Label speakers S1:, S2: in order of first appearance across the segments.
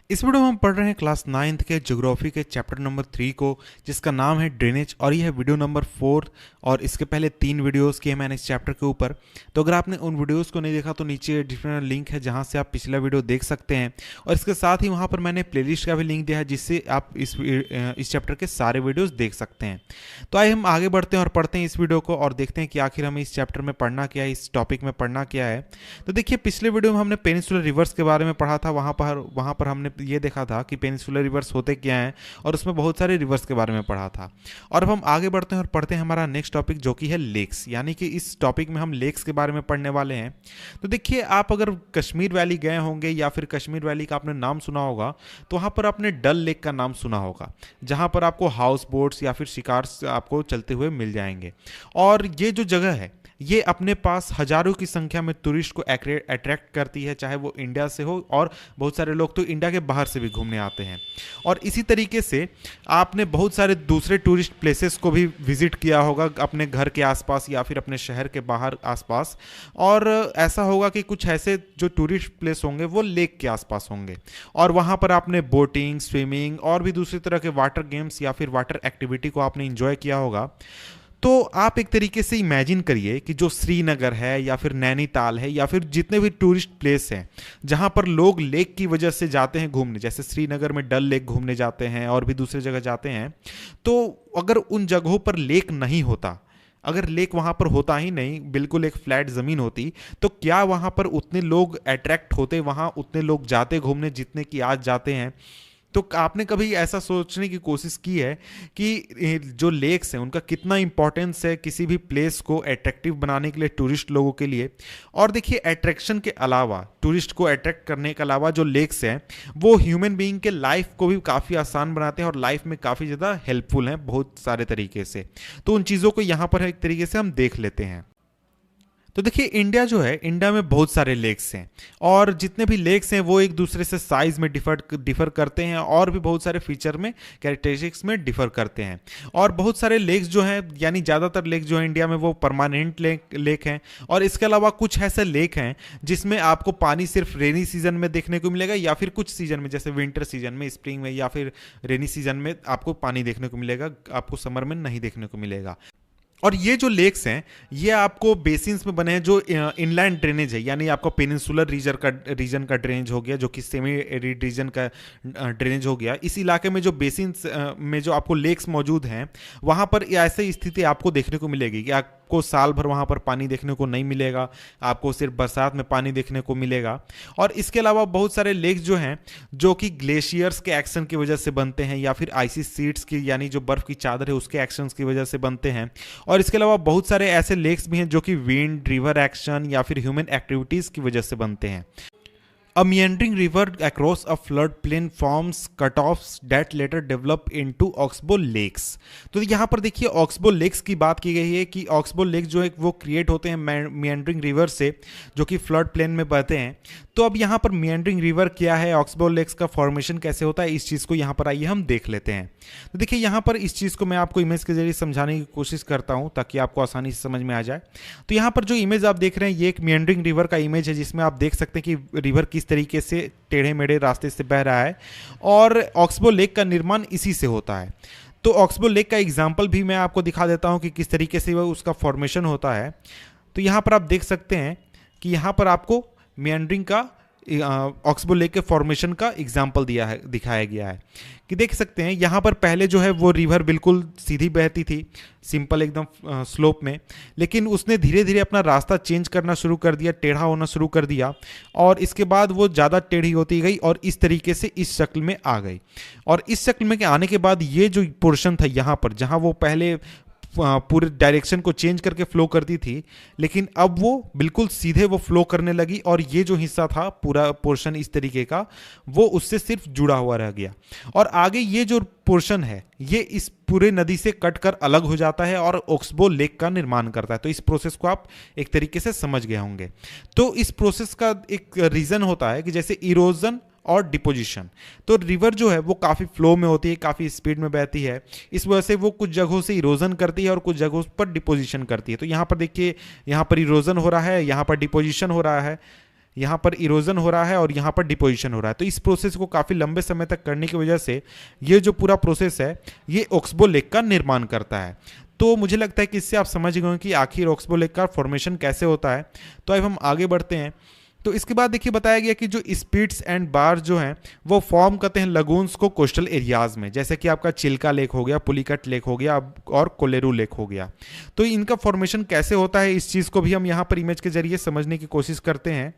S1: इस वीडियो में हम पढ़ रहे हैं क्लास 9th के ज्योग्राफी के चैप्टर नंबर 3 को, जिसका नाम है ड्रेनेज, और यह है वीडियो नंबर 4। और इसके पहले 3 वीडियोस किए मैंने इस चैप्टर के ऊपर। तो अगर आपने उन वीडियोस को नहीं देखा तो नीचे डिफरेंट लिंक है जहां से आप पिछला वीडियो देख सकते हैं। और इसके साथ ही वहां पर मैंने प्लेलिस्ट का भी लिंक दिया है जिससे आप इस चैप्टर के सारे वीडियोज़ देख सकते हैं। तो आइए हम आगे बढ़ते हैं और पढ़ते हैं इस वीडियो को और देखते हैं कि आखिर हमें इस चैप्टर में पढ़ना क्या है, इस टॉपिक में पढ़ना क्या है। तो देखिए, पिछले वीडियो में हमने पेनिनसुलर रिवर्स के बारे में पढ़ा था। वहाँ पर हमने ये देखा था कि पेनिनसुलर रिवर्स होते क्या हैं और उसमें बहुत सारे रिवर्स के बारे में पढ़ा था। और अब हम आगे बढ़ते हैं और पढ़ते हैं हमारा नेक्स्ट टॉपिक, जो कि है लेक्स। यानी कि इस टॉपिक में हम लेक्स के बारे में पढ़ने वाले हैं। तो देखिए, आप अगर कश्मीर वैली गए होंगे या फिर कश्मीर वैली का आपने नाम सुना होगा, तो वहाँ पर आपने डल लेक का नाम सुना होगा, जहाँ पर आपको हाउस बोट्स या फिर शिकार आपको चलते हुए मिल जाएंगे। और ये जो जगह है, ये अपने पास हजारों की संख्या में टूरिस्ट को अट्रैक्ट करती है, चाहे वो इंडिया से हो, और बहुत सारे लोग तो इंडिया के बाहर से भी घूमने आते हैं। और इसी तरीके से आपने बहुत सारे दूसरे टूरिस्ट प्लेसेस को भी विजिट किया होगा अपने घर के आसपास या फिर अपने शहर के बाहर आसपास। और ऐसा होगा कि कुछ ऐसे जो टूरिस्ट प्लेस होंगे वो लेक के आसपास होंगे, और वहाँ पर आपने बोटिंग, स्विमिंग और भी दूसरी तरह के वाटर गेम्स या फिर वाटर एक्टिविटी को आपने इंजॉय किया होगा। तो आप एक तरीके से इमेजिन करिए कि जो श्रीनगर है या फिर नैनीताल है या फिर जितने भी टूरिस्ट प्लेस हैं जहां पर लोग लेक की वजह से जाते हैं घूमने, जैसे श्रीनगर में डल लेक घूमने जाते हैं और भी दूसरी जगह जाते हैं, तो अगर उन जगहों पर लेक नहीं होता, अगर लेक वहां पर होता ही नहीं, बिल्कुल एक फ्लैट जमीन होती, तो क्या वहां पर उतने लोग अट्रैक्ट होते, वहां उतने लोग जाते घूमने जितने कि आज जाते हैं? तो आपने कभी ऐसा सोचने की कोशिश की है कि जो लेक्स हैं उनका कितना इंपॉर्टेंस है किसी भी प्लेस को अट्रैक्टिव बनाने के लिए टूरिस्ट लोगों के लिए? और देखिए, अट्रैक्शन के अलावा, टूरिस्ट को अट्रैक्ट करने के अलावा, जो लेक्स हैं वो ह्यूमन बीइंग के लाइफ को भी काफ़ी आसान बनाते हैं और लाइफ में काफ़ी ज़्यादा हेल्पफुल हैं बहुत सारे तरीके से। तो उन चीज़ों को यहाँ पर एक तरीके से हम देख लेते हैं। तो देखिए, इंडिया जो है, इंडिया में बहुत सारे लेक्स हैं, और जितने भी लेक्स हैं वो एक दूसरे से साइज में डिफर करते हैं और भी बहुत सारे फीचर में, कैरेक्टरिस्टिक्स में डिफर करते हैं। और बहुत सारे लेक्स जो हैं, यानी ज़्यादातर लेक्स जो है इंडिया में, वो परमानेंट लेक हैं। और इसके अलावा कुछ ऐसे लेक हैं जिसमें आपको पानी सिर्फ रेनी सीजन में देखने को मिलेगा, या फिर कुछ सीजन में, जैसे विंटर सीजन में, स्प्रिंग में, या फिर रेनी सीजन में आपको पानी देखने को मिलेगा, आपको समर में नहीं देखने को मिलेगा। और ये जो लेक्स हैं ये आपको बेसिन्स में बने हैं, जो इनलैंड ड्रेनेज है, यानी आपका पेनिनसुलर रीजन का ड्रेनेज हो गया, जो कि सेमी एरिड रीजन का ड्रेनेज हो गया। इस इलाके में जो बेसिन्स में जो आपको लेक्स मौजूद हैं, वहाँ पर ऐसी स्थिति आपको देखने को मिलेगी कि आपको साल भर वहाँ पर पानी देखने को नहीं मिलेगा, आपको सिर्फ बरसात में पानी देखने को मिलेगा। और इसके अलावा बहुत सारे लेक्स जो हैं, जो कि ग्लेशियर्स के एक्शन की वजह से बनते हैं, या फिर आइसी शीट्स की, यानी जो बर्फ़ की चादर है उसके एक्शंस की वजह से बनते हैं। और इसके अलावा बहुत सारे ऐसे लेक्स भी हैं जो कि विंड, रिवर एक्शन या फिर ह्यूमन एक्टिविटीज़ की वजह से बनते हैं। A meandering river across a floodplain forms cutoffs that later develop into oxbow lakes। तो यहाँ पर देखिए, ऑक्सबो लेक्स की बात की गई है कि ऑक्सबो लेक्स जो है वो क्रिएट होते हैं meandering रिवर से, जो कि फ्लड प्लेन में बहते हैं। तो अब यहाँ पर meandering रिवर क्या है, ऑक्सबो लेक्स का फॉर्मेशन कैसे होता है, इस चीज़ को यहाँ पर आइए हम देख लेते हैं। तो देखिए, यहाँ पर इस चीज़ को मैं आपको इमेज के जरिए समझाने की कोशिश करता हूँ ताकि आपको आसानी से समझ में आ जाए। तो यहाँ पर जो इमेज आप देख रहे हैं, ये एक meandering रिवर का इमेज है, जिसमें आप देख सकते हैं कि रिवर किस तरीके से टेढ़े मेढ़े रास्ते से बह रहा है, और ऑक्सबो लेक का निर्माण इसी से होता है। तो ऑक्सबो लेक का एग्जाम्पल भी मैं आपको दिखा देता हूँ कि किस तरीके से वो उसका फॉर्मेशन होता है। तो यहाँ पर आप देख सकते हैं कि यहाँ पर आपको मियांडरिंग का, ऑक्सबो लेक के फॉर्मेशन का एग्जाम्पल दिखाया गया है। कि देख सकते हैं यहाँ पर पहले जो है वो रिवर बिल्कुल सीधी बहती थी, सिंपल एकदम स्लोप में, लेकिन उसने धीरे धीरे अपना रास्ता चेंज करना शुरू कर दिया, टेढ़ा होना शुरू कर दिया, और इसके बाद वो ज़्यादा टेढ़ी होती गई और इस तरीके से इस शक्ल में आ गई। और इस शक्ल में आने के बाद ये जो पोर्शन था यहाँ पर, जहाँ वो पहले पूरे डायरेक्शन को चेंज करके फ्लो करती थी, लेकिन अब वो बिल्कुल सीधे वो फ्लो करने लगी, और ये जो हिस्सा था पूरा पोर्शन इस तरीके का, वो उससे सिर्फ जुड़ा हुआ रह गया। और आगे ये जो पोर्शन है ये इस पूरे नदी से कट कर अलग हो जाता है और ऑक्सबो लेक का निर्माण करता है। तो इस प्रोसेस को आप एक तरीके से समझ गए होंगे। तो इस प्रोसेस का एक रीज़न होता है कि जैसे इरोजन और डिपोजिशन। तो रिवर जो है वो काफ़ी फ्लो में होती है, काफ़ी स्पीड में बहती है, इस वजह से वो कुछ जगहों से इरोजन करती है और कुछ जगहों पर डिपोजिशन करती है। तो यहाँ पर देखिए, यहाँ पर इरोजन हो रहा है, यहाँ पर डिपोजिशन हो रहा है। यहाँ पर इरोजन हो रहा है और यहाँ पर डिपोजिशन हो रहा है। तो इस प्रोसेस को काफ़ी लंबे समय तक करने की वजह से ये जो पूरा प्रोसेस है ये ओक्सबो लेक का निर्माण करता है। तो मुझे लगता है कि इससे आप समझ गए कि आखिर ओक्सबो लेक का फॉर्मेशन कैसे होता है। तो अब हम आगे बढ़ते हैं। तो इसके बाद देखिए बताया गया कि जो स्पिट्स एंड बार जो हैं वो फॉर्म करते हैं लगून्स को कोस्टल एरियाज में, जैसे कि आपका चिल्का लेक हो गया, पुलिकट लेक हो गया और कोलेरू लेक हो गया। तो इनका फॉर्मेशन कैसे होता है इस चीज़ को भी हम यहाँ पर इमेज के जरिए समझने की कोशिश करते हैं।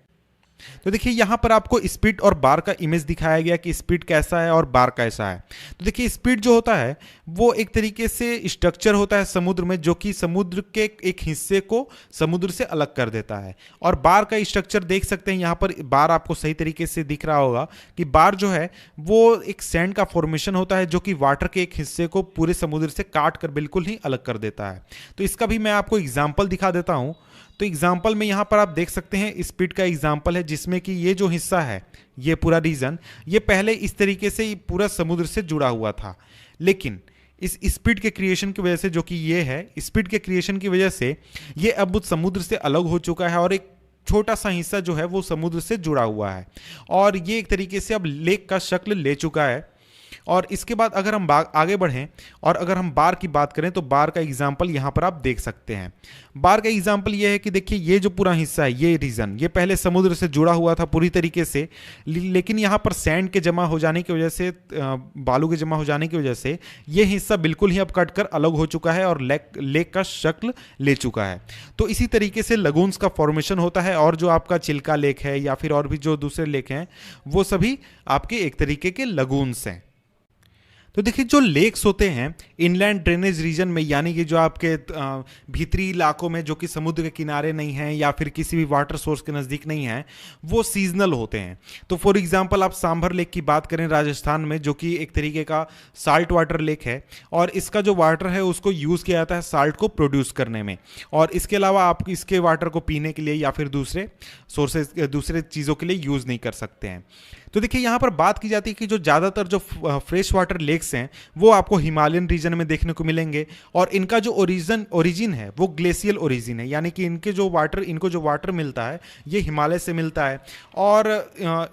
S1: तो देखिए यहाँ पर आपको स्पिट और बार का इमेज दिखाया गया कि स्पिट कैसा है और बार कैसा है। तो देखिए स्पिट जो होता है वो एक तरीके से स्ट्रक्चर होता है समुद्र में, जो कि समुद्र के एक हिस्से को समुद्र से अलग कर देता है। और बार का स्ट्रक्चर देख सकते हैं यहाँ पर, बार आपको सही तरीके से दिख रहा होगा कि बार जो है वो एक सैंड का फॉर्मेशन होता है जो कि वाटर के एक हिस्से को पूरे समुद्र से काट कर बिल्कुल ही अलग कर देता है। तो इसका भी मैं आपको एग्जाम्पल दिखा देता हूँ। तो एग्जाम्पल में यहाँ पर आप देख सकते हैं स्पिट का एग्जाम्पल है, जिसमें कि ये जो हिस्सा है, ये पूरा रीजन, ये पहले इस तरीके से पूरा समुद्र से जुड़ा हुआ था। लेकिन इस स्पिट के क्रिएशन की वजह से, जो कि ये है, स्पिट के क्रिएशन की वजह से ये अब समुद्र से अलग हो चुका है और एक छोटा सा हिस्सा जो है वो समुद्र से जुड़ा हुआ है और ये एक तरीके से अब लेक का शक्ल ले चुका है। और इसके बाद अगर हम आगे बढ़ें और अगर हम बार की बात करें तो बार का एग्जाम्पल यहाँ पर आप देख सकते हैं। बार का एग्जाम्पल ये है कि देखिए ये जो पूरा हिस्सा है, ये रीजन, ये पहले समुद्र से जुड़ा हुआ था पूरी तरीके से, लेकिन यहाँ पर सैंड के जमा हो जाने की वजह से, बालू के जमा हो जाने की वजह से ये हिस्सा बिल्कुल ही अब कट कर अलग हो चुका है और लेक का शक्ल ले चुका है। तो इसी तरीके से लगून्स का फॉर्मेशन होता है और जो आपका चिल्का लेक है या फिर और भी जो दूसरे लेक हैं वो सभी आपके एक तरीके के लगून्स हैं। तो देखिए जो लेक्स होते हैं इनलैंड ड्रेनेज रीजन में, यानी कि जो आपके भीतरी इलाकों में जो कि समुद्र के किनारे नहीं हैं या फिर किसी भी वाटर सोर्स के नज़दीक नहीं हैं, वो सीजनल होते हैं। तो फॉर एग्जांपल आप सांभर लेक की बात करें राजस्थान में, जो कि एक तरीके का साल्ट वाटर लेक है और इसका जो वाटर है उसको यूज़ किया जाता है साल्ट को प्रोड्यूस करने में, और इसके अलावा आप इसके वाटर को पीने के लिए या फिर दूसरे सोर्सेज, दूसरे चीज़ों के लिए यूज़ नहीं कर सकते हैं। तो देखिए यहाँ पर बात की जाती है कि जो ज़्यादातर जो फ्रेश वाटर लेक्स हैं वो आपको हिमालयन रीजन में देखने को मिलेंगे और इनका जो ओरिजिन है वो ग्लेशियल ओरिजिन है, यानी कि इनको जो वाटर मिलता है ये हिमालय से मिलता है। और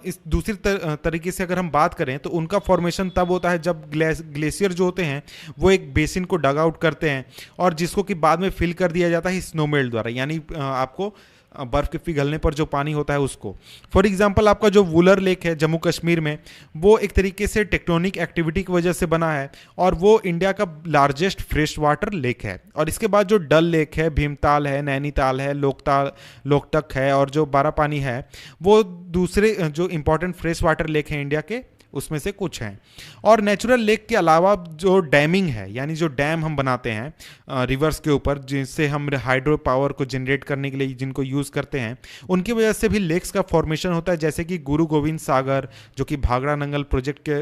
S1: इस दूसरी तरीके से अगर हम बात करें तो उनका फॉर्मेशन तब होता है जब ग्लेशियर जो होते हैं वो एक बेसिन को डग आउट करते हैं और जिसको कि बाद में फिल कर दिया जाता है स्नोमेल्ट द्वारा, यानी आपको बर्फ के पिघलने पर जो पानी होता है उसको। फॉर एग्जांपल आपका जो वुलर लेक है जम्मू कश्मीर में, वो एक तरीके से टेक्टोनिक एक्टिविटी की वजह से बना है और वो इंडिया का लार्जेस्ट फ्रेश वाटर लेक है। और इसके बाद जो डल लेक है, भीमताल है, नैनीताल है, लोकतक है और जो बारापानी है, वो दूसरे जो इंपॉर्टेंट फ्रेश वाटर लेक हैं इंडिया के उसमें से कुछ हैं। और नेचुरल लेक के अलावा जो डैमिंग है, यानी जो डैम हम बनाते हैं रिवर्स के ऊपर, जिससे हम हाइड्रो पावर को जनरेट करने के लिए जिनको यूज़ करते हैं, उनकी वजह से भी लेक्स का फॉर्मेशन होता है। जैसे कि गुरु गोविंद सागर जो कि भाखड़ा नंगल प्रोजेक्ट के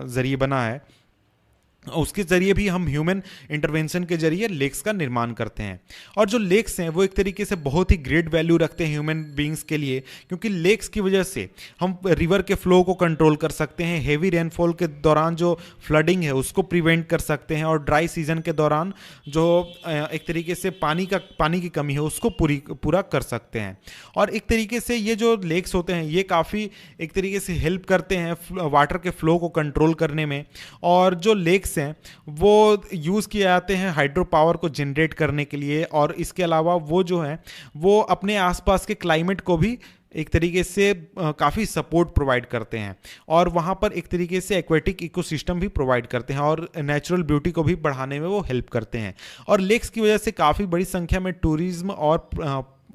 S1: जरिए बना है, उसके ज़रिए भी हम ह्यूमन इंटरवेंशन के जरिए लेक्स का निर्माण करते हैं। और जो लेक्स हैं वो एक तरीके से बहुत ही ग्रेट वैल्यू रखते हैं ह्यूमन बींग्स के लिए, क्योंकि लेक्स की वजह से हम रिवर के फ्लो को कंट्रोल कर सकते हैं, हेवी रेनफॉल के दौरान जो फ्लडिंग है उसको प्रिवेंट कर सकते हैं और ड्राई सीजन के दौरान जो एक तरीके से पानी की कमी है उसको पूरा कर सकते हैं। और एक तरीके से ये जो लेक्स होते हैं ये काफ़ी एक तरीके से हेल्प करते हैं वाटर के फ्लो को कंट्रोल करने में। और जो लेक्स हैं वो यूज़ किए जाते हैं हाइड्रो पावर को जनरेट करने के लिए, और इसके अलावा वो जो है वो अपने आसपास के क्लाइमेट को भी एक तरीके से काफ़ी सपोर्ट प्रोवाइड करते हैं और वहाँ पर एक तरीके से एक्वेटिक इकोसिस्टम भी प्रोवाइड करते हैं और नेचुरल ब्यूटी को भी बढ़ाने में वो हेल्प करते हैं। और लेक्स की वजह से काफ़ी बड़ी संख्या में टूरिज्म और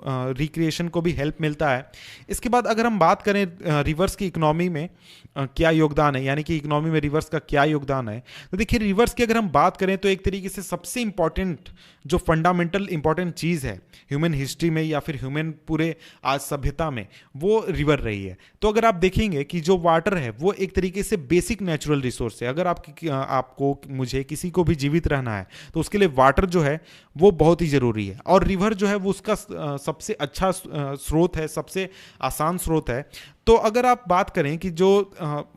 S1: रिक्रिएशन को भी हेल्प मिलता है। इसके बाद अगर हम बात करें रिवर्स की इकोनॉमी में क्या योगदान है, यानी कि इकोनॉमी में रिवर्स का क्या योगदान है, तो देखिए रिवर्स की अगर हम बात करें तो एक तरीके से सबसे इंपॉर्टेंट जो फंडामेंटल इंपॉर्टेंट चीज़ है ह्यूमन हिस्ट्री में या फिर ह्यूमन पूरे आज सभ्यता में, वो रिवर रही है। तो अगर आप देखेंगे कि जो वाटर है वो एक तरीके से बेसिक नेचुरल रिसोर्स है। अगर आपको मुझे किसी को भी जीवित रहना है तो उसके लिए वाटर जो है वो बहुत ही ज़रूरी है, और रिवर जो है वो उसका सबसे अच्छा स्रोत है, सबसे आसान स्रोत है। तो अगर आप बात करें कि जो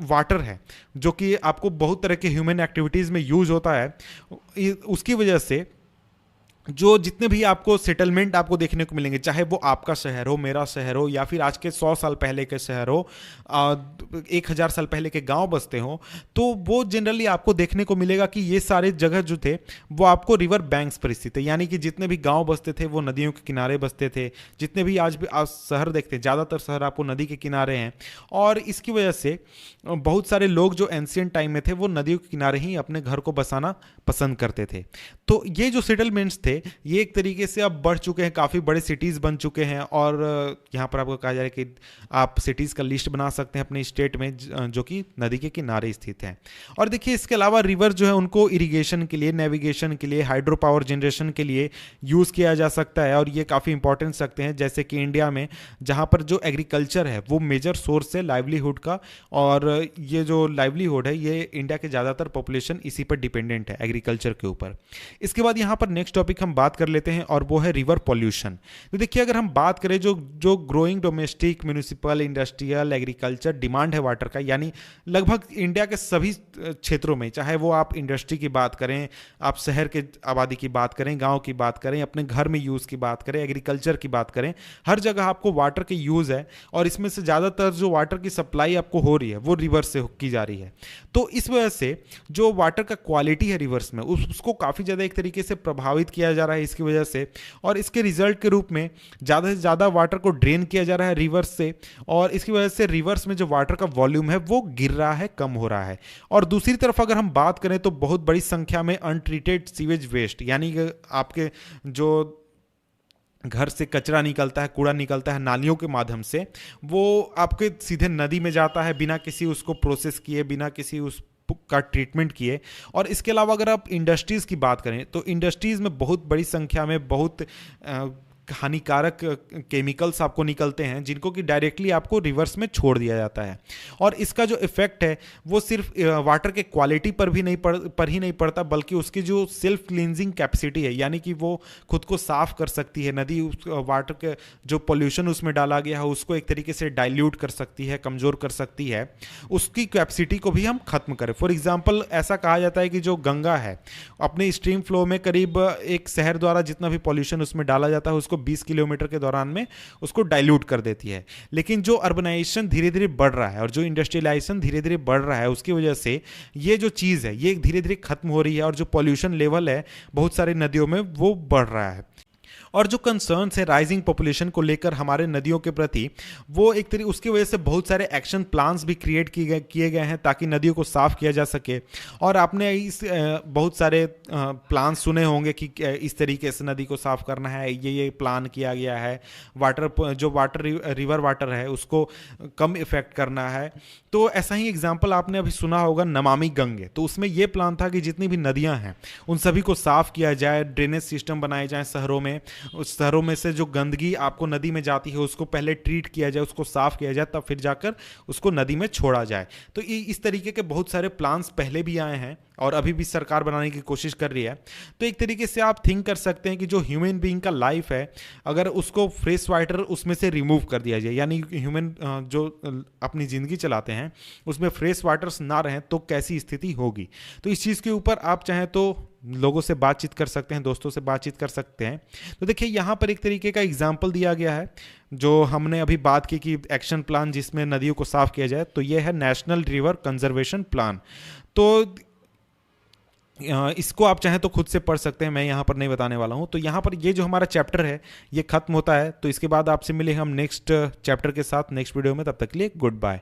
S1: वाटर है जो कि आपको बहुत तरह के ह्यूमन एक्टिविटीज़ में यूज होता है, उसकी वजह से जो जितने भी आपको सेटलमेंट आपको देखने को मिलेंगे, चाहे वो आपका शहर हो, मेरा शहर हो, या फिर आज के 100 साल पहले के शहर हो, 1000 साल पहले के गांव बसते हो, तो वो जनरली आपको देखने को मिलेगा कि ये सारे जगह जो थे वो आपको रिवर बैंक्स पर स्थित है। यानी कि जितने भी गांव बसते थे वो नदियों के किनारे बसते थे। जितने भी आज शहर देखते हैं, ज़्यादातर शहर आपको नदी के किनारे हैं। और इसकी वजह से बहुत सारे लोग जो एंशियंट टाइम में थे वो नदियों के किनारे ही अपने घर को बसाना पसंद करते थे। तो ये जो सेटलमेंट्स थे ये एक तरीके से अब बढ़ चुके हैं, काफ़ी बड़े सिटीज़ बन चुके हैं। और यहाँ पर आपको कहा जा रहा है कि आप सिटीज़ का लिस्ट बना सकते हैं अपने स्टेट में जो कि नदी के किनारे स्थित हैं। और देखिए इसके अलावा रिवर जो है उनको इरिगेशन के लिए, नेविगेशन के लिए, हाइड्रो पावर जनरेशन के लिए यूज़ किया जा सकता है। और ये काफ़ी इंपॉर्टेंस रखते हैं, जैसे कि इंडिया में जहाँ पर जो एग्रीकल्चर है वो मेजर सोर्स है लाइवलीहुड का। और ये जो लाइवलीहुड है ये इंडिया के ज़्यादातर पॉपुलेशन इसी पर डिपेंडेंट है, एग्रीकल्चर के ऊपर। इसके बाद यहाँ पर नेक्स्ट टॉपिक हम बात कर लेते हैं और वो है रिवर पॉल्यूशन। तो देखिए अगर हम बात करें जो growing domestic municipal industrial agriculture demand है वाटर का, यानी लगभग इंडिया के सभी क्षेत्रों में, चाहे वो आप इंडस्ट्री की बात करें, आप शहर के आबादी की बात करें, गांव की बात करें, अपने घर में यूज़ की बात करें, एग्रीकल्चर की बात करें, हर जगह आपको वाटर के यूज़ है। और इसमें से ज़्यादातर जो वाटर की सप्लाई आपको हो रही है वो रिवर से की जा रही है। तो इस वजह से जो वाटर का क्वालिटी है रिवर्स में उसको काफ़ी ज़्यादा एक तरीके से प्रभावित किया जा रहा है इसकी वजह से। और इसके रिजल्ट के रूप में ज़्यादा से ज़्यादा वाटर को ड्रेन किया जा रहा है रिवर्स से। और इसकी वजह से रिवर्स में जो वाटर का वॉल्यूम है वो गिर रहा है, कम हो रहा है। और दूसरी तरफ अगर हम बात करें तो बहुत बड़ी संख्या में अनट्रीटेड सीवेज वेस्ट, यानी कि आपके जो घर से कचरा निकलता है, कूड़ा निकलता है नालियों के माध्यम से, वो आपके सीधे नदी में जाता है बिना किसी उसको प्रोसेस किए, बिना किसी उस का ट्रीटमेंट किए। और इसके अलावा अगर आप इंडस्ट्रीज़ की बात करें तो इंडस्ट्रीज़ में बहुत बड़ी संख्या में बहुत हानिकारक केमिकल्स आपको निकलते हैं जिनको कि डायरेक्टली आपको रिवर्स में छोड़ दिया जाता है। और इसका जो इफेक्ट है वो सिर्फ वाटर के क्वालिटी पर ही नहीं पड़ता, बल्कि उसकी जो सेल्फ क्लींजिंग कैपेसिटी है, यानी कि वो खुद को साफ कर सकती है। नदी उस वाटर के जो पोल्यूशन उसमें डाला गया है उसको एक तरीके से डाइल्यूट कर सकती है, कमज़ोर कर सकती है, उसकी कैपेसिटी को भी हम खत्म करें। फॉर एग्जाम्पल ऐसा कहा जाता है कि जो गंगा है अपने स्ट्रीम फ्लो में करीब एक शहर द्वारा जितना भी पॉल्यूशन उसमें डाला जाता है उसको 20 किलोमीटर के दौरान में उसको डाइल्यूट कर देती है। लेकिन जो अर्बनाइजेशन धीरे धीरे बढ़ रहा है और जो इंडस्ट्रियलाइजेशन धीरे धीरे बढ़ रहा है उसकी वजह से ये जो चीज़ है ये धीरे धीरे खत्म हो रही है और जो पॉल्यूशन लेवल है बहुत सारी नदियों में वो बढ़ रहा है। और जो कंसर्न्स है राइजिंग पॉपुलेशन को लेकर हमारे नदियों के प्रति, वो एक तरीके उसकी वजह से बहुत सारे एक्शन प्लान्स भी क्रिएट किए गए हैं ताकि नदियों को साफ़ किया जा सके। और आपने इस बहुत सारे प्लान सुने होंगे कि इस तरीके से नदी को साफ़ करना है, ये प्लान किया गया है। रिवर वाटर है उसको कम इफेक्ट करना है। तो ऐसा ही एग्जाम्पल आपने अभी सुना होगा नमामि गंगे, तो उसमें यह प्लान था कि जितनी भी नदियाँ हैं उन सभी को साफ़ किया जाए, ड्रेनेज सिस्टम बनाए जाएँ शहरों में, उस शहरों में से जो गंदगी आपको नदी में जाती है उसको पहले ट्रीट किया जाए, उसको साफ किया जाए, तब फिर जाकर उसको नदी में छोड़ा जाए। तो इस तरीके के बहुत सारे प्लान्स पहले भी आए हैं और अभी भी सरकार बनाने की कोशिश कर रही है। तो एक तरीके से आप थिंक कर सकते हैं कि जो ह्यूमन बीइंग का लाइफ है अगर उसको फ्रेश वाटर उसमें से रिमूव कर दिया जाए, यानी ह्यूमन जो अपनी ज़िंदगी चलाते हैं उसमें फ्रेश वाटर्स ना रहें तो कैसी स्थिति होगी। तो इस चीज़ के ऊपर आप चाहें तो लोगों से बातचीत कर सकते हैं, दोस्तों से बातचीत कर सकते हैं। तो देखिए यहाँ पर एक तरीके का एग्जाम्पल दिया गया है जो हमने अभी बात की कि एक्शन प्लान जिसमें नदियों को साफ किया जाए, तो ये है नेशनल रिवर कंजर्वेशन प्लान। तो इसको आप चाहें तो खुद से पढ़ सकते हैं, मैं यहाँ पर नहीं बताने वाला हूँ। तो यहाँ पर ये जो हमारा चैप्टर है ये खत्म होता है। तो इसके बाद आपसे मिले हम नेक्स्ट चैप्टर के साथ नेक्स्ट वीडियो में, तब तक के लिए गुड बाय।